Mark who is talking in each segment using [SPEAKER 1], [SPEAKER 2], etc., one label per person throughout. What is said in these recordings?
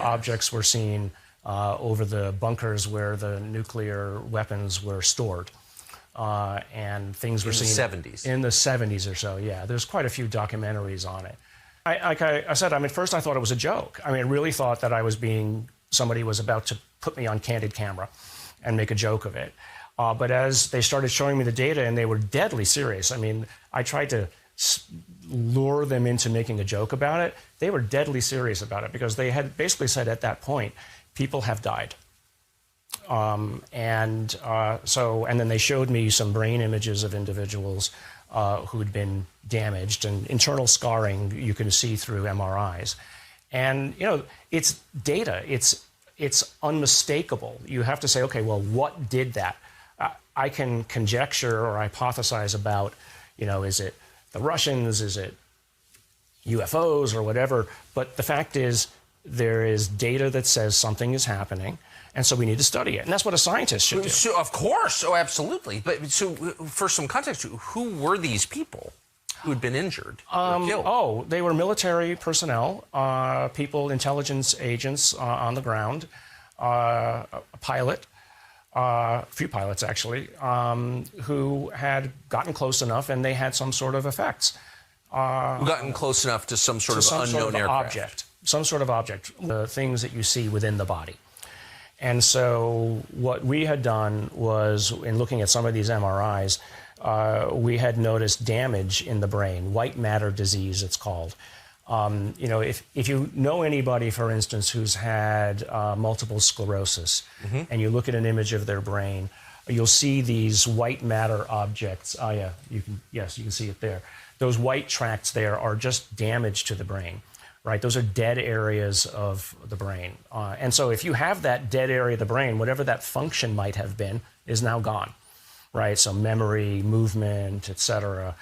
[SPEAKER 1] Objects were seen over the bunkers where the nuclear weapons were stored. And things were seen
[SPEAKER 2] in the 70s.
[SPEAKER 1] In the 70s or so, yeah. There's quite a few documentaries on it. Like I said, at first I thought it was a joke. I really thought that somebody was about to put me on candid camera and make a joke of it. But as they started showing me the data, and they were deadly serious. I tried to lure them into making a joke about it. They were deadly serious about it because they had basically said at that point, people have died. And then they showed me some brain images of individuals who had been damaged, and internal scarring you can see through MRIs. And, it's data. It's unmistakable. You have to say, okay, well, what did that? I can conjecture or hypothesize about, is it the Russians? Is it UFOs or whatever? But the fact is, there is data that says something is happening. And so we need to study it. And that's what a scientist should do.
[SPEAKER 2] So, of course. Oh, absolutely. But so for some context, who were these people who had been injured or killed?
[SPEAKER 1] Oh, they were military personnel, people, intelligence agents on the ground, a pilot, a few pilots actually, who had gotten close enough and they had some sort of effects.
[SPEAKER 2] Gotten close enough to some sort of unknown aircraft.
[SPEAKER 1] Some sort of object, the things that you see within the body. And so what we had done was, in looking at some of these MRIs, we had noticed damage in the brain, white matter disease it's called. If you know anybody, for instance, who's had multiple sclerosis, and you look at an image of their brain, you'll see these white matter objects. Oh yeah, you can see it there. Those white tracts there are just damage to the brain. Right, those are dead areas of the brain. And so if you have that dead area of the brain, whatever that function might have been is now gone. Right, so memory, movement, et cetera,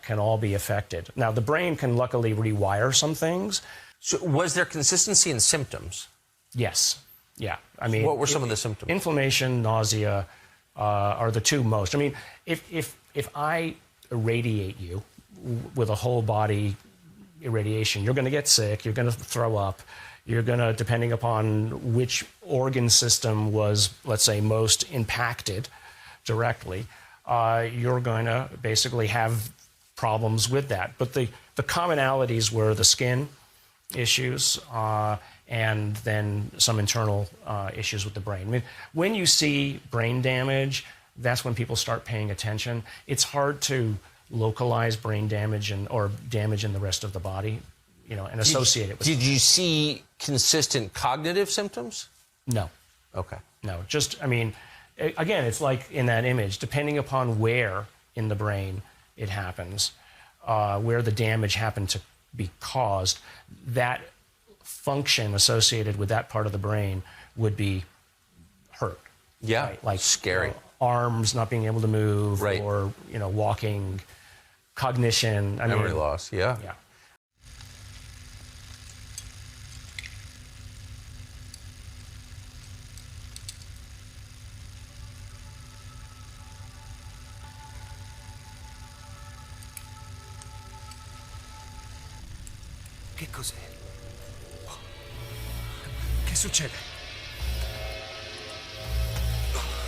[SPEAKER 1] can all be affected. Now, the brain can luckily rewire some things.
[SPEAKER 2] So was there consistency in symptoms?
[SPEAKER 1] Yes, yeah.
[SPEAKER 2] What were some of the symptoms?
[SPEAKER 1] Inflammation, nausea are the two most. If I irradiate you with a whole body irradiation, you're going to get sick, you're going to throw up, you're going to, depending upon which organ system was, let's say, most impacted directly, you're going to basically have problems with that. But the commonalities were the skin issues and then some internal issues with the brain. When you see brain damage, that's when people start paying attention. It's hard to localize brain damage or damage in the rest of the body, and associate it with.
[SPEAKER 2] Did you see consistent cognitive symptoms?
[SPEAKER 1] No.
[SPEAKER 2] Okay.
[SPEAKER 1] No, just, again, it's like in that image, depending upon where in the brain it happens, where the damage happened to be caused, that function associated with that part of the brain would be hurt.
[SPEAKER 2] Yeah,
[SPEAKER 1] right? Like
[SPEAKER 2] scary.
[SPEAKER 1] Arms not being able to move,
[SPEAKER 2] right.
[SPEAKER 1] Or, walking, cognition.
[SPEAKER 2] Memory loss, yeah.
[SPEAKER 1] Yeah.
[SPEAKER 3] Che cos'è? Che succede?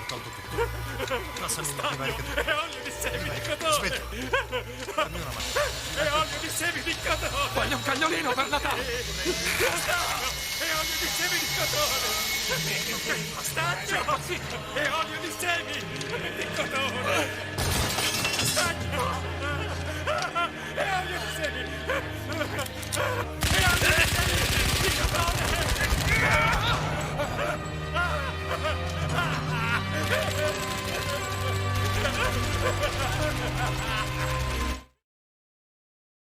[SPEAKER 3] Tolto tutto. Passami una prima che tu.
[SPEAKER 4] È olio di semi di cotone!
[SPEAKER 3] Aspetta. Dammi una mano.
[SPEAKER 4] È olio di semi di cotone!
[SPEAKER 3] Voglio un cagnolino per Natale!
[SPEAKER 4] È olio di semi di cotone! Staccio! È olio di semi di cotone! Staccio! È olio di semi! È olio di semi di cotone!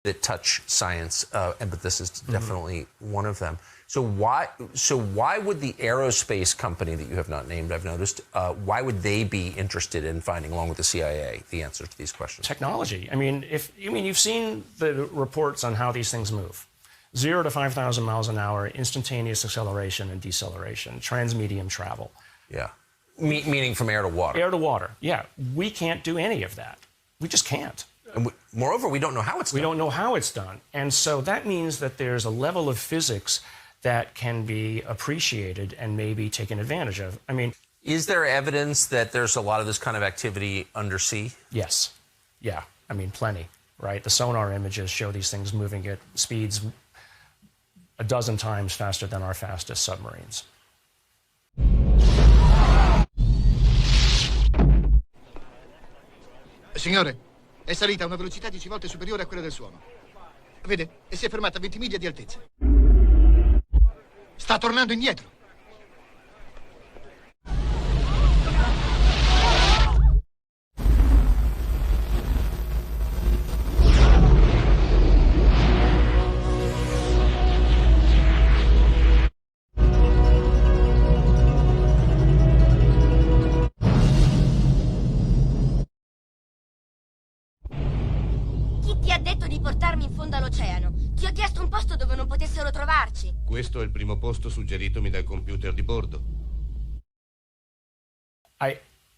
[SPEAKER 2] That touch science, but this is definitely one of them. So why would the aerospace company that you have not named, I've noticed, why would they be interested in finding, along with the CIA, the answers to these questions?
[SPEAKER 1] Technology. You've seen the reports on how these things move. 0 to 5,000 miles an hour, instantaneous acceleration and deceleration, transmedium travel.
[SPEAKER 2] Yeah. Meaning from air to water.
[SPEAKER 1] Air to water, yeah. We can't do any of that. We just can't.
[SPEAKER 2] And moreover, we don't know how it's done.
[SPEAKER 1] We don't know how it's done. And so that means that there's a level of physics that can be appreciated and maybe taken advantage of. I mean,
[SPEAKER 2] is there evidence that there's a lot of this kind of activity undersea?
[SPEAKER 1] yes. Yeah. I mean, plenty, right? The sonar images show these things moving at speeds a dozen times faster than our fastest submarines.
[SPEAKER 5] Signore, è salita a una velocità 10 volte superiore a quella del suono. Vede? E si è fermata a 20 miglia di altezza. Sta tornando indietro.
[SPEAKER 6] In fondo all'oceano. Ti ho chiesto un posto dove non potessero trovarci.
[SPEAKER 7] Questo è il primo posto suggeritomi dal computer di bordo.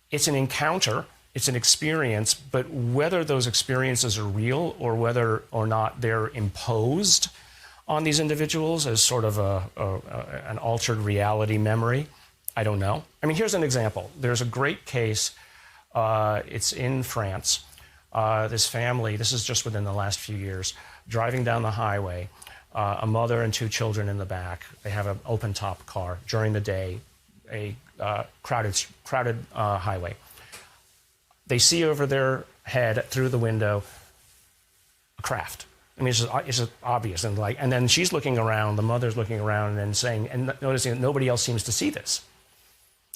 [SPEAKER 1] It's an encounter, it's an experience, but whether those experiences are real or whether or not they're imposed on these individuals as sort of an altered reality memory, I don't know. I mean, here's an example. There's a great case. It's in France. This family, this is just within the last few years, driving down the highway, a mother and 2 children in the back. They have an open-top car during the day, a crowded highway. They see over their head through the window a craft. I mean, it's just obvious, and then she's looking around. The mother's looking around and saying, and noticing that nobody else seems to see this.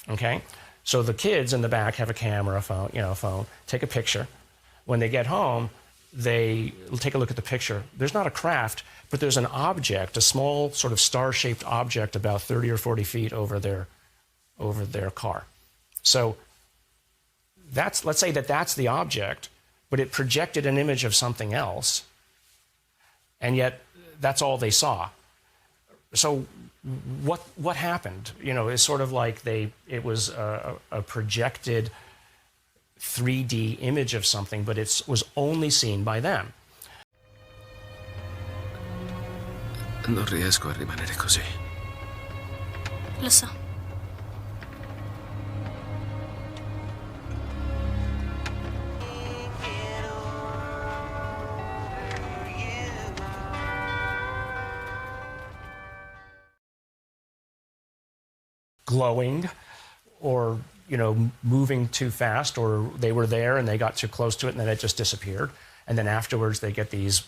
[SPEAKER 1] Okay, so the kids in the back have a camera, a phone, take a picture. When they get home, they take a look at the picture. There's not a craft, but there's an object, a small sort of star-shaped object about 30 or 40 feet over their car. So let's say that's the object, but it projected an image of something else, and yet that's all they saw. So what happened? You know, it's sort of like it was a projected 3D image of something, but it was only seen by them.
[SPEAKER 3] Non riesco a rimanere così.
[SPEAKER 8] Lo so.
[SPEAKER 1] Glowing, or moving too fast, or they were there and they got too close to it and then it just disappeared. And then afterwards they get these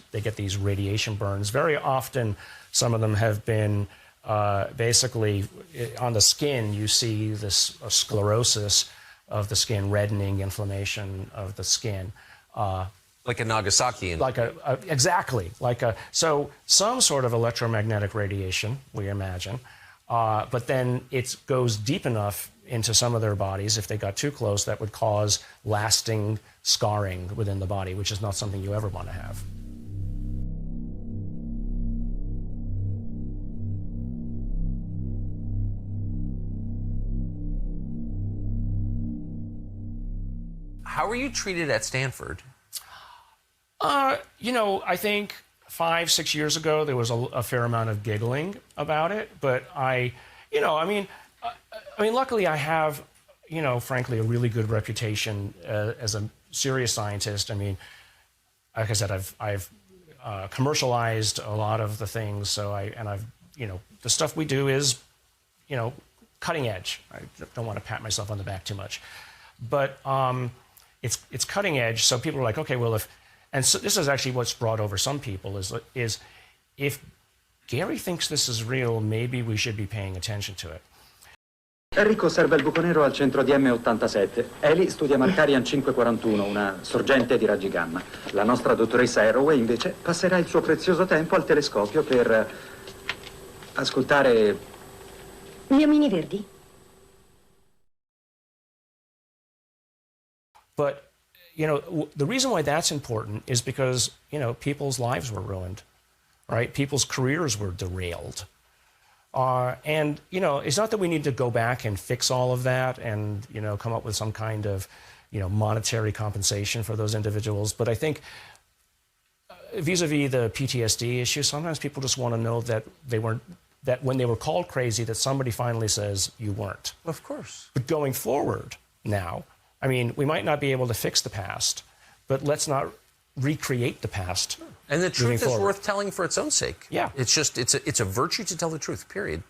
[SPEAKER 1] radiation burns. Very often, some of them have been basically on the skin. You see this sclerosis of the skin, reddening, inflammation of the skin.
[SPEAKER 2] Like a Nagasaki.
[SPEAKER 1] So some sort of electromagnetic radiation, we imagine. But then it goes deep enough into some of their bodies, if they got too close, that would cause lasting scarring within the body, which is not something you ever want to have.
[SPEAKER 2] How were you treated at Stanford?
[SPEAKER 1] I think 5-6 years ago, there was a fair amount of giggling about it, but luckily I have, frankly, a really good reputation as a serious scientist. I mean, like I said, I've commercialized a lot of the things, the stuff we do is, cutting edge. I don't want to pat myself on the back too much, but it's cutting edge. So people are like, okay, well, and so this is actually what's brought over some people is if Garry thinks this is real, maybe we should be paying attention to it.
[SPEAKER 9] Enrico serve il buco nero al centro di M87. Eli studia Markarian 541, una sorgente di raggi gamma. La nostra dottoressa Arroway, invece, passerà il suo prezioso tempo al telescopio per ascoltare...
[SPEAKER 6] Gli omini verdi?
[SPEAKER 1] But, the reason why that's important is because, people's lives were ruined, right? People's careers were derailed. And, it's not that we need to go back and fix all of that and, come up with some kind of, monetary compensation for those individuals. But I think vis-a-vis the PTSD issue, sometimes people just want to know that that when they were called crazy, that somebody finally says, you weren't.
[SPEAKER 2] Of course.
[SPEAKER 1] But going forward now, I mean, we might not be able to fix the past, but let's not recreate the past.
[SPEAKER 2] And the truth is
[SPEAKER 1] forward.
[SPEAKER 2] worth telling for its own sake.
[SPEAKER 1] Yeah.
[SPEAKER 2] It's just, it's a virtue to tell the truth, period.